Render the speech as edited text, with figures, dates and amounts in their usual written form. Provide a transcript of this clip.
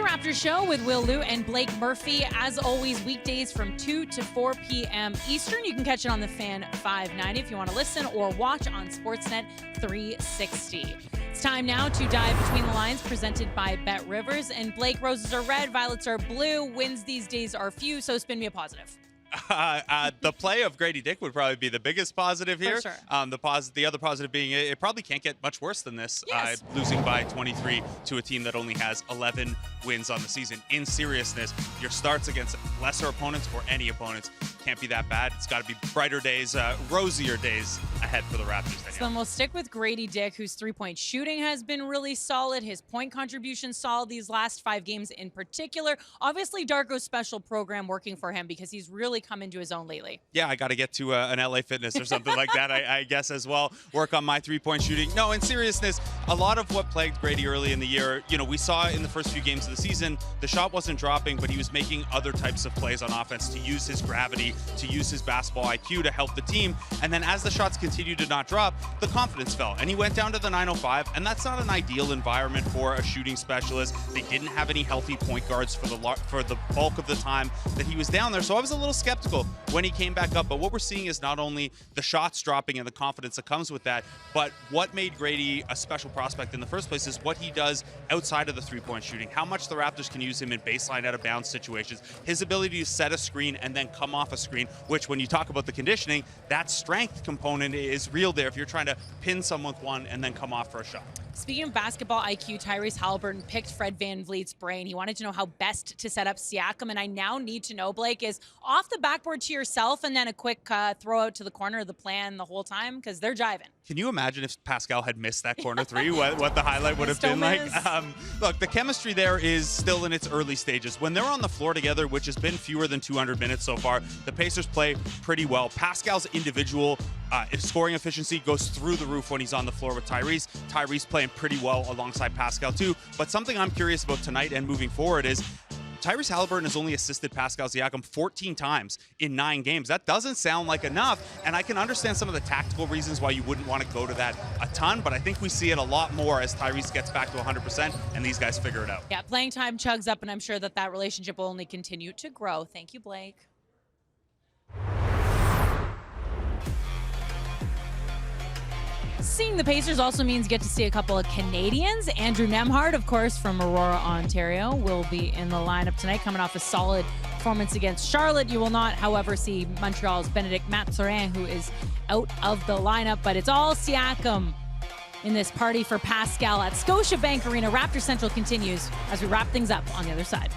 Raptors show with Will Liu and Blake Murphy. As always, weekdays from 2 to 4 p.m. Eastern. You can catch it on the Fan 590 if you want to listen or watch on Sportsnet 360. It's time now to dive between the lines, presented by Bet Rivers. And Blake, roses are red, violets are blue. Wins these days are few, so spin me a positive. The play of Grady Dick would probably be the biggest positive here. For sure. The other positive being it probably can't get much worse than this. Yes. Losing by 23 to a team that only has 11 wins on the season. In seriousness, your starts against lesser opponents or any opponents can't be that bad. It's got to be brighter days, rosier days ahead for the Raptors. So then we'll stick with Grady Dick, whose three-point shooting has been really solid. His point contribution solid these last 5 games in particular. Obviously, Darko's special program working for him because he's really come into his own lately. Yeah, I got to get to an LA Fitness or something like that, I guess, as well. Work on my three-point shooting. No, in seriousness, a lot of what plagued Grady early in the year, we saw in the first few games of the season, the shot wasn't dropping, but he was making other types of plays on offense to use his gravity, to use his basketball IQ to help the team. And then as the shots continued to not drop, the confidence fell. And he went down to the 905, and that's not an ideal environment for a shooting specialist. They didn't have any healthy point guards for the bulk of the time that he was down there. So I was a little skeptical when he came back up. But what we're seeing is not only the shots dropping and the confidence that comes with that, but what made Grady a special prospect in the first place is what he does outside of the three-point shooting, how much the Raptors can use him in baseline out-of-bounds situations, his ability to set a screen and then come off a screen, which when you talk about the conditioning, that strength component is real there if you're trying to pin someone with one and then come off for a shot. Speaking of basketball IQ, Tyrese Halliburton picked Fred VanVleet's brain. He wanted to know how best to set up Siakam, and I now need to know, Blake, is off the backboard to yourself and then a quick throw out to the corner of the plan the whole time, because they're jiving. Can you imagine if Pascal had missed that corner three, what the highlight would have been like? Look, the chemistry there is still in its early stages. When they're on the floor together, which has been fewer than 200 minutes so far, the Pacers play pretty well. Pascal's individual scoring efficiency goes through the roof when he's on the floor with Tyrese. Tyrese playing pretty well alongside Pascal too. But something I'm curious about tonight and moving forward is Tyrese Halliburton has only assisted Pascal Siakam 14 times in 9 games. That doesn't sound like enough, and I can understand some of the tactical reasons why you wouldn't want to go to that a ton, but I think we see it a lot more as Tyrese gets back to 100% and these guys figure it out. Yeah, playing time chugs up, and I'm sure that relationship will only continue to grow. Thank you, Blake. Seeing the Pacers also means you get to see a couple of Canadians. Andrew Nemhard, of course, from Aurora, Ontario, will be in the lineup tonight, coming off a solid performance against Charlotte. You will not, however, see Montreal's Benedict Mathurin, who is out of the lineup, but it's all Siakam in this party for Pascal at Scotiabank Arena. Raptor Central continues as we wrap things up on the other side.